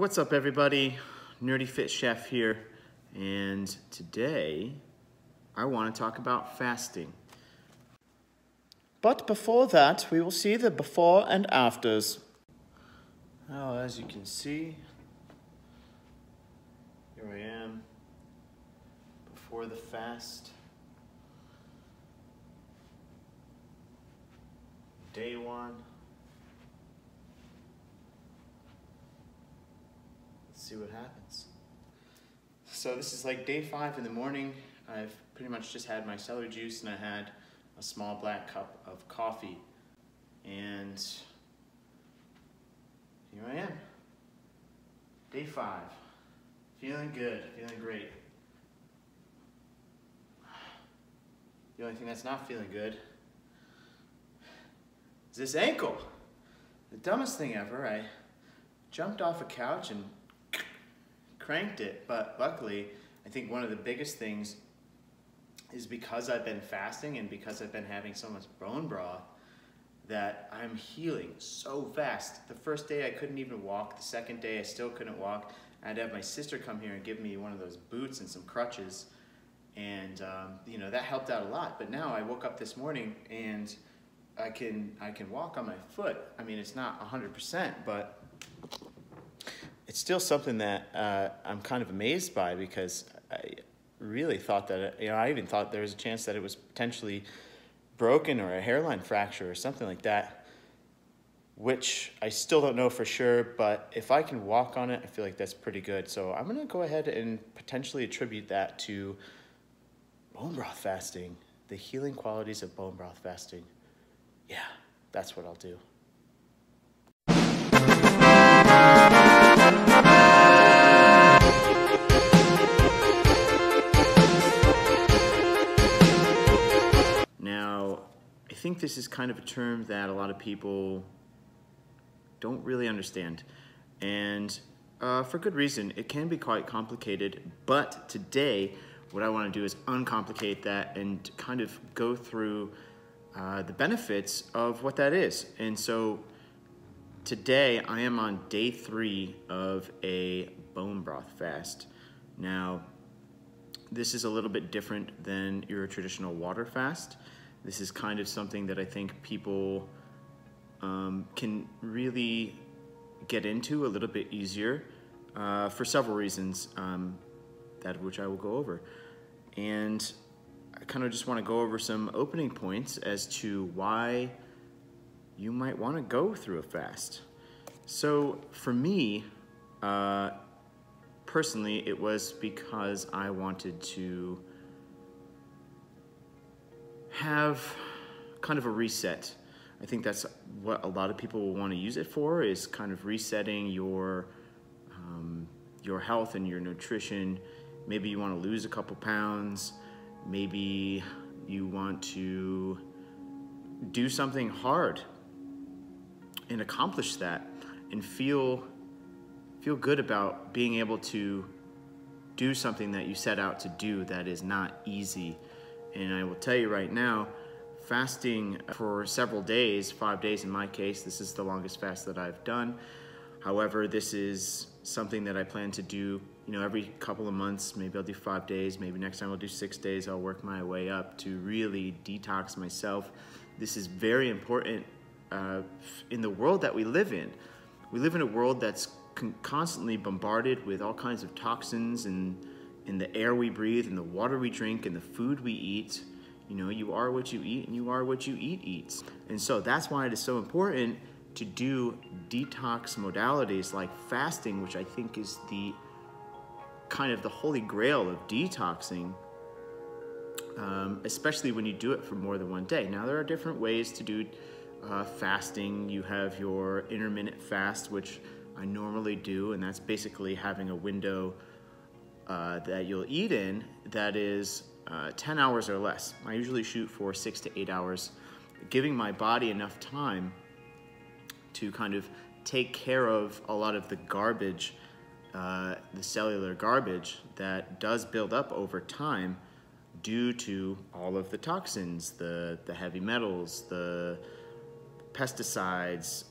What's up, everybody? Nerdy Fit Chef here, and today I want to talk about fasting. But before that, we will see the before and afters. Well, as you can see, here I am before the fast. Day one. See what happens. So this is like day 5 in the morning. I've pretty much just had my celery juice and I had a small black cup of coffee. And here I am. Day 5. Feeling good, feeling great. The only thing that's not feeling good is this ankle. The dumbest thing ever. I jumped off a couch and cranked it, but luckily, I think one of the biggest things is because I've been fasting and because I've been having so much bone broth that I'm healing so fast. The first day I couldn't even walk. The second day I still couldn't walk. I had to have my sister come here and give me one of those boots and some crutches, and you know, that helped out a lot. But now I woke up this morning and I can walk on my foot. I mean, it's not 100%, but it's still something that I'm kind of amazed by, because I really thought that, I even thought there was a chance that it was potentially broken or a hairline fracture or something like that, which I still don't know for sure, but if I can walk on it, I feel like that's pretty good. So I'm gonna go ahead and potentially attribute that to bone broth fasting, the healing qualities of bone broth fasting. Yeah, that's what I'll do. Now, I think this is kind of a term that a lot of people don't really understand, and for good reason. It can be quite complicated, but today what I want to do is uncomplicate that and kind of go through the benefits of what that is. And so today I am on day 3 of a bone broth fast. Now, this is a little bit different than your traditional water fast. This is kind of something that I think people can really get into a little bit easier for several reasons, that of which I will go over. And I kind of just want to go over some opening points as to why you might want to go through a fast. So for me, personally, it was because I wanted to have kind of a reset. I think that's what a lot of people will want to use it for, is kind of resetting your health and your nutrition. Maybe you want to lose a couple pounds. Maybe you want to do something hard and accomplish that and feel good about being able to do something that you set out to do that is not easy. And I will tell you right now, fasting for several days, 5 days in my case, this is the longest fast that I've done. However, this is something that I plan to do, every couple of months. Maybe I'll do 5 days, maybe next time I'll do 6 days. I'll work my way up to really detox myself. This is very important in the world that we live in. We live in a world that's constantly bombarded with all kinds of toxins in the air we breathe, in the water we drink, and the food we eat. You are what you eat, and you are what you eat eats. And so that's why it is so important to do detox modalities like fasting, which I think is the kind of the holy grail of detoxing, especially when you do it for more than one day. Now, there are different ways to do fasting. You have your intermittent fast, which I normally do, and that's basically having a window that you'll eat in that is 10 hours or less. I usually shoot for 6 to 8 hours, giving my body enough time to kind of take care of a lot of the garbage, the cellular garbage that does build up over time due to all of the toxins, the heavy metals, the pesticides,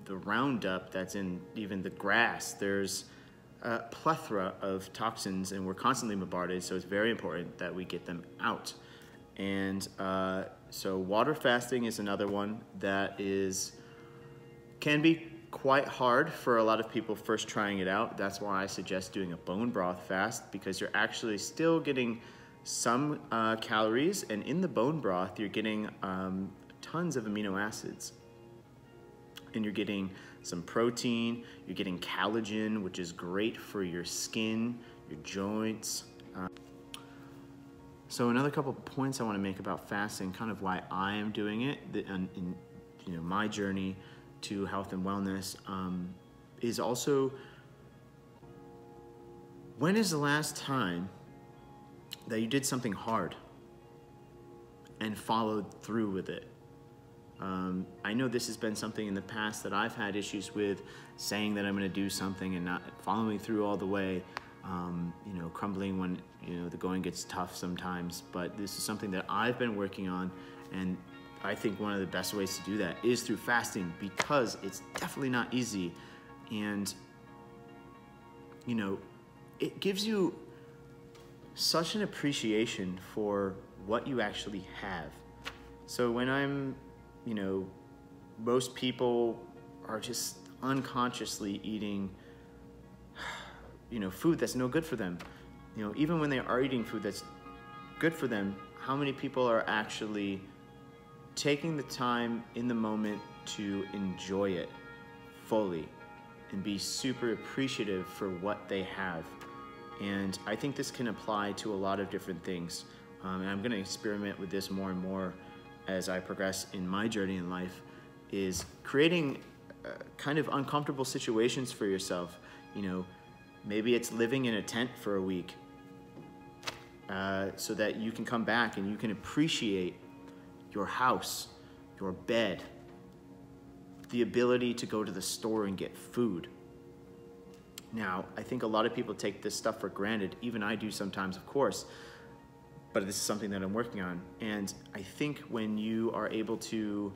the Roundup that's in even the grass. There's a plethora of toxins, and we're constantly bombarded, so it's very important that we get them out. And so water fasting is another one that can be quite hard for a lot of people first trying it out. That's why I suggest doing a bone broth fast, because you're actually still getting some calories, and in the bone broth you're getting tons of amino acids, and you're getting some protein, you're getting collagen, which is great for your skin, your joints. So another couple of points I want to make about fasting, kind of why I am doing it in my journey to health and wellness, is also, when is the last time that you did something hard and followed through with it? I know this has been something in the past that I've had issues with, saying that I'm going to do something and not following through all the way, crumbling when, the going gets tough sometimes. But this is something that I've been working on, and I think one of the best ways to do that is through fasting, because it's definitely not easy. And, it gives you such an appreciation for what you actually have. So when I'm, most people are just unconsciously eating, food that's no good for them. Even when they are eating food that's good for them, how many people are actually taking the time in the moment to enjoy it fully and be super appreciative for what they have? And I think this can apply to a lot of different things. And I'm going to experiment with this more and more as I progress in my journey in life, is creating kind of uncomfortable situations for yourself. Maybe it's living in a tent for a week, so that you can come back and you can appreciate your house, your bed, the ability to go to the store and get food. Now, I think a lot of people take this stuff for granted. Even I do sometimes, of course, but this is something that I'm working on. And I think when you are able to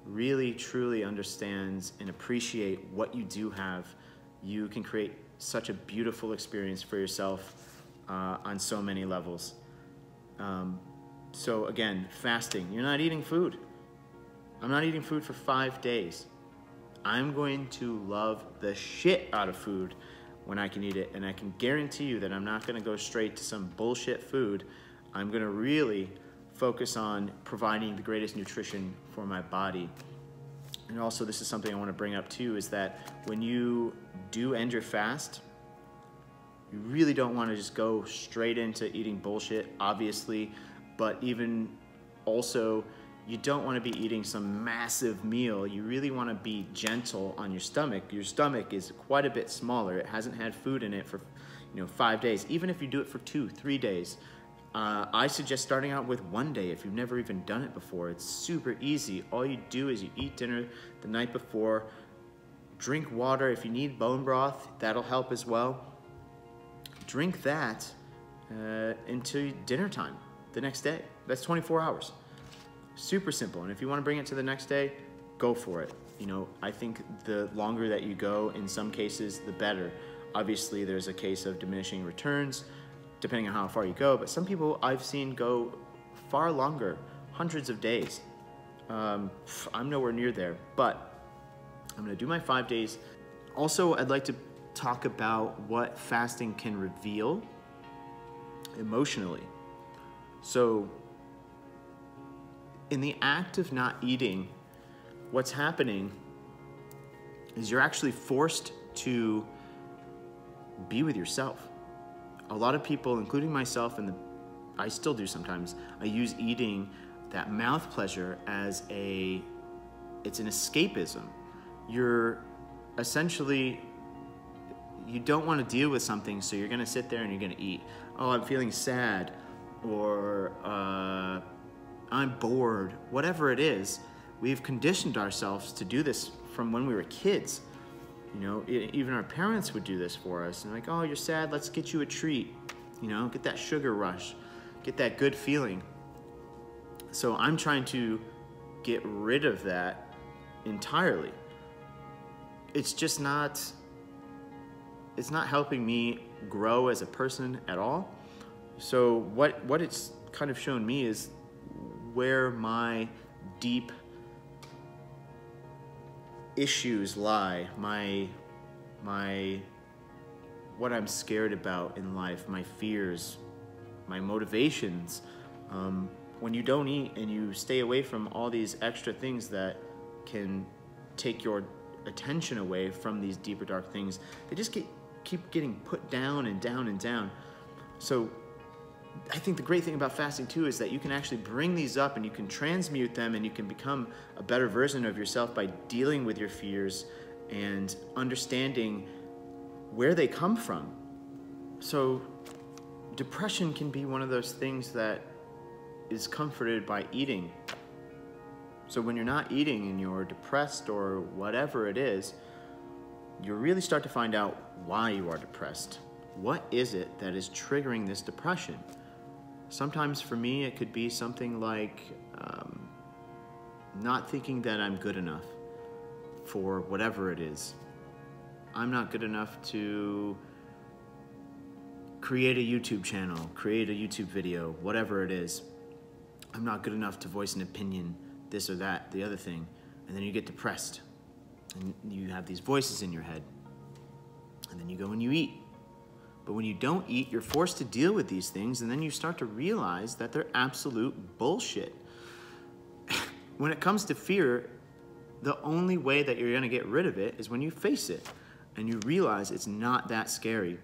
really, truly understand and appreciate what you do have, you can create such a beautiful experience for yourself on so many levels. So again, fasting, you're not eating food. I'm not eating food for 5 days. I'm going to love the shit out of food when I can eat it, and I can guarantee you that I'm not going to go straight to some bullshit food. I'm going to really focus on providing the greatest nutrition for my body. And also, this is something I want to bring up too, is that when you do end your fast, you really don't want to just go straight into eating bullshit, obviously, but even also, you don't want to be eating some massive meal. You really want to be gentle on your stomach. Your stomach is quite a bit smaller. It hasn't had food in it for 5 days. Even if you do it for 2-3 days, I suggest starting out with 1 day if you've never even done it before. It's super easy. All you do is you eat dinner the night before, drink water. If you need bone broth, that'll help as well. Drink that until dinner time the next day. That's 24 hours. Super simple. And if you want to bring it to the next day, go for it. I think the longer that you go, in some cases, the better. Obviously, there's a case of diminishing returns, depending on how far you go. But some people I've seen go far longer, hundreds of days. I'm nowhere near there, but I'm going to do my 5 days. Also, I'd like to talk about what fasting can reveal emotionally. So, in the act of not eating, what's happening is you're actually forced to be with yourself. A lot of people, including myself, and I still do sometimes, I use eating, that mouth pleasure, as it's an escapism. You're essentially, you don't want to deal with something, so you're going to sit there and you're going to eat. Oh, I'm feeling sad, or I'm bored, whatever it is. We've conditioned ourselves to do this from when we were kids. Even our parents would do this for us. And like, oh, you're sad, let's get you a treat. Get that sugar rush, get that good feeling. So I'm trying to get rid of that entirely. it's just not, it's not helping me grow as a person at all. So what it's kind of shown me is where my deep issues lie, what I'm scared about in life, my fears, my motivations. When you don't eat and you stay away from all these extra things that can take your attention away from these deeper dark things, they just keep getting put down and down and down. So I think the great thing about fasting too is that you can actually bring these up and you can transmute them, and you can become a better version of yourself by dealing with your fears and understanding where they come from. So depression can be one of those things that is comforted by eating. So when you're not eating and you're depressed or whatever it is, you really start to find out why you are depressed. What is it that is triggering this depression? Sometimes for me, it could be something like not thinking that I'm good enough for whatever it is. I'm not good enough to create a YouTube channel, create a YouTube video, whatever it is. I'm not good enough to voice an opinion, this or that, the other thing. And then you get depressed and you have these voices in your head. And then you go and you eat. But when you don't eat, you're forced to deal with these things, and then you start to realize that they're absolute bullshit. When it comes to fear, the only way that you're gonna get rid of it is when you face it and you realize it's not that scary.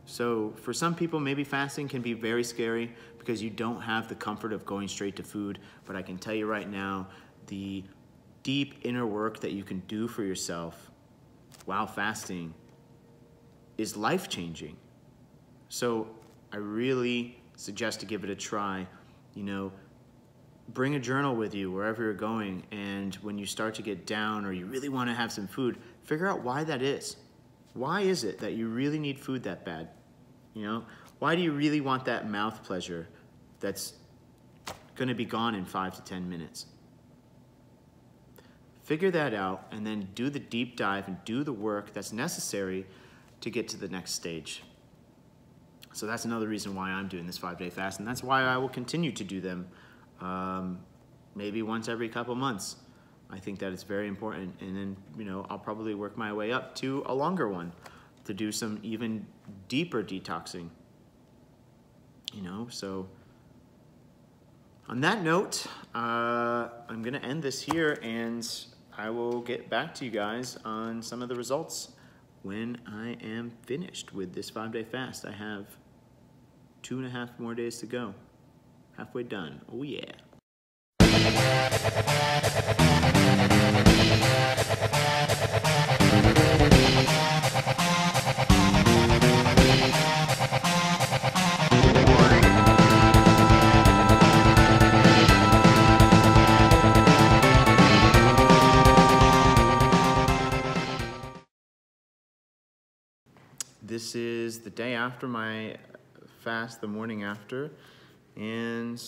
So for some people, maybe fasting can be very scary because you don't have the comfort of going straight to food. But I can tell you right now, the deep inner work that you can do for yourself while fasting is life-changing. So I really suggest to give it a try. You know, bring a journal with you wherever you're going, and when you start to get down or you really want to have some food, figure out why that is. Why is it that you really need food that bad? You know, why do you really want that mouth pleasure that's going to be gone in 5 to 10 minutes? Figure that out, and then do the deep dive and do the work that's necessary to get to the next stage. So that's another reason why I'm doing this 5-day fast, and that's why I will continue to do them maybe once every couple months. I think that it's very important, and then, you know, I'll probably work my way up to a longer one to do some even deeper detoxing, you know. So on that note, I'm gonna end this here, and I will get back to you guys on some of the results when I am finished with this 5-day fast. I have 2.5 more days to go. Halfway done. Oh yeah. This is the day after my fast, the morning after, and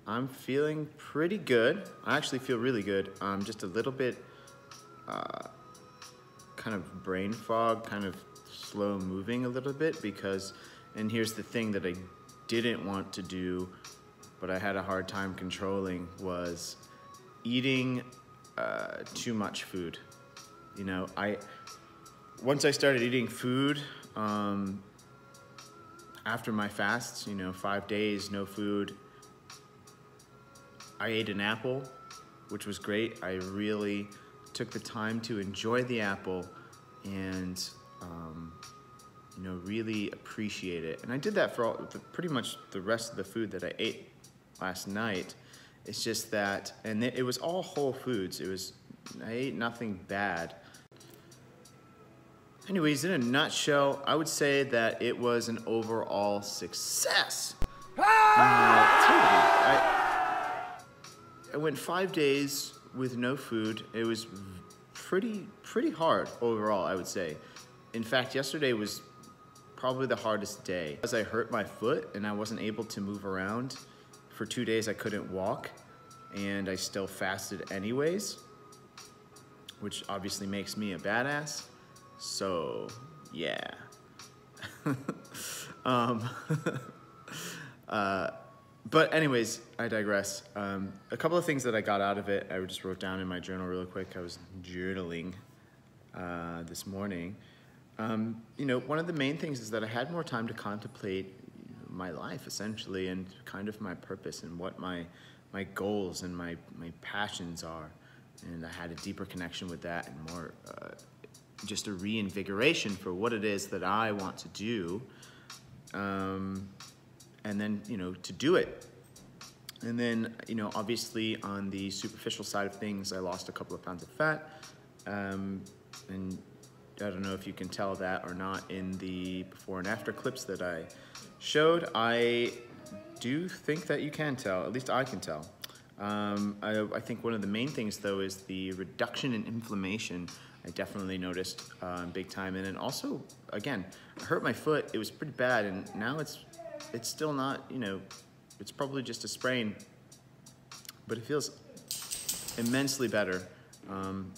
I'm feeling pretty good. I actually feel really good. I'm just a little bit kind of brain fog, kind of slow moving a little bit because, and here's the thing that I didn't want to do, but I had a hard time controlling, was eating too much food. You know, once I started eating food, after my fasts, you know, 5 days, no food, I ate an apple, which was great. I really took the time to enjoy the apple and, you know, really appreciate it. And I did that for pretty much the rest of the food that I ate last night. It's just that, and it was all whole foods. I ate nothing bad. Anyways, in a nutshell, I would say that it was an overall success. I went 5 days with no food. It was pretty hard overall, I would say. In fact, yesterday was probably the hardest day. As I hurt my foot and I wasn't able to move around. For 2 days I couldn't walk, and I still fasted anyways. which obviously makes me a badass. So, yeah. um, but anyways, I digress. A couple of things that I got out of it, I just wrote down in my journal real quick. I was journaling this morning. You know, one of the main things is that I had more time to contemplate my life, essentially, and kind of my purpose and what my goals and my passions are. And I had a deeper connection with that, and more just a reinvigoration for what it is that I want to do. And then, you know, to do it. And then, you know, obviously on the superficial side of things, I lost a couple of pounds of fat. And I don't know if you can tell that or not in the before and after clips that I showed. I do think that you can tell, at least I can tell. I think one of the main things though is the reduction in inflammation. I definitely noticed big time. And then also, again, I hurt my foot. It was pretty bad, and now it's still not, you know, it's probably just a sprain, but it feels immensely better. And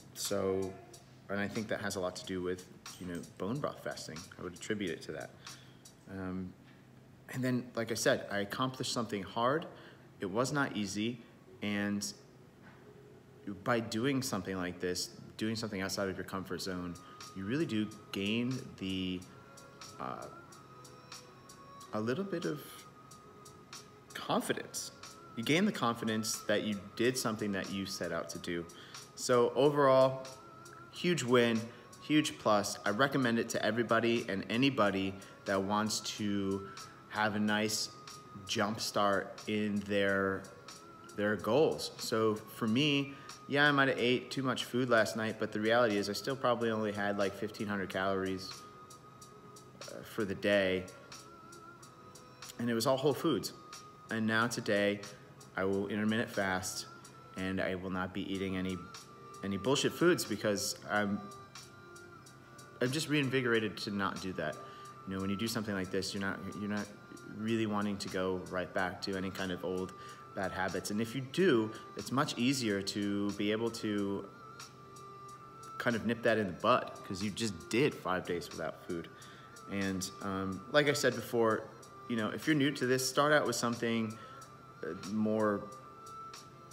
I think that has a lot to do with, you know, bone broth fasting. I would attribute it to that. And then, like I said, I accomplished something hard. It was not easy, and by doing something like this, doing something outside of your comfort zone, you really do gain the a little bit of confidence. You gain the confidence that you did something that you set out to do. So overall, huge win, huge plus. I recommend it to everybody and anybody that wants to have a nice jump start in their goals. So for me, yeah, I might have ate too much food last night, but the reality is I still probably only had like 1,500 calories for the day, and it was all whole foods. And now today, I will intermittent fast, and I will not be eating any bullshit foods, because I'm just reinvigorated to not do that. You know, when you do something like this, you're not really wanting to go right back to any kind of old bad habits. And if you do, it's much easier to be able to kind of nip that in the bud, because you just did 5 days without food. And like I said before, you know, if you're new to this, start out with something more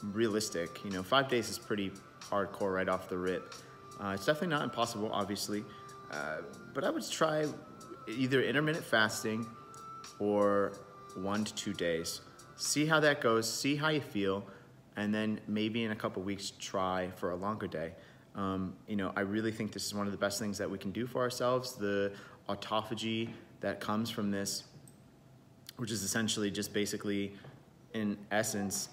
realistic. You know, 5 days is pretty hardcore right off the rip. It's definitely not impossible, obviously, but I would try either intermittent fasting or 1 to 2 days. See how that goes, see how you feel, and then maybe in a couple weeks try for a longer day. You know, I really think this is one of the best things that we can do for ourselves. The autophagy that comes from this, which is essentially just basically, in essence,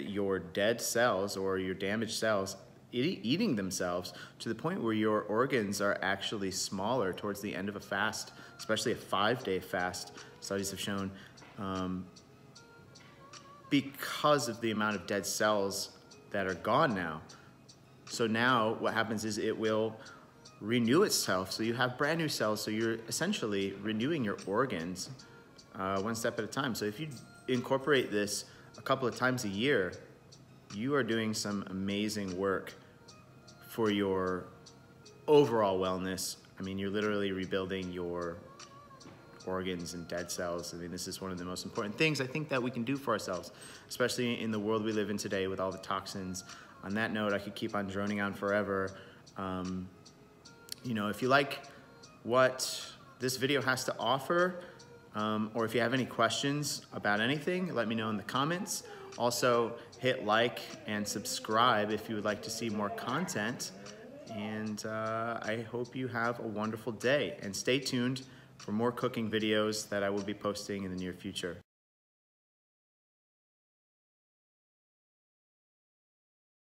your dead cells or your damaged cells eating themselves to the point where your organs are actually smaller towards the end of a fast, especially a 5-day fast, studies have shown, because of the amount of dead cells that are gone now. So now what happens is it will renew itself, so you have brand new cells, so you're essentially renewing your organs one step at a time. So if you incorporate this a couple of times a year, you are doing some amazing work for your overall wellness. I mean, you're literally rebuilding your organs and dead cells. I mean, this is one of the most important things I think that we can do for ourselves, especially in the world we live in today with all the toxins. On that note, I could keep on droning on forever. You know, if you like what this video has to offer, or if you have any questions about anything, let me know in the comments. Also, hit like and subscribe if you would like to see more content. And I hope you have a wonderful day. And stay tuned for more cooking videos that I will be posting in the near future.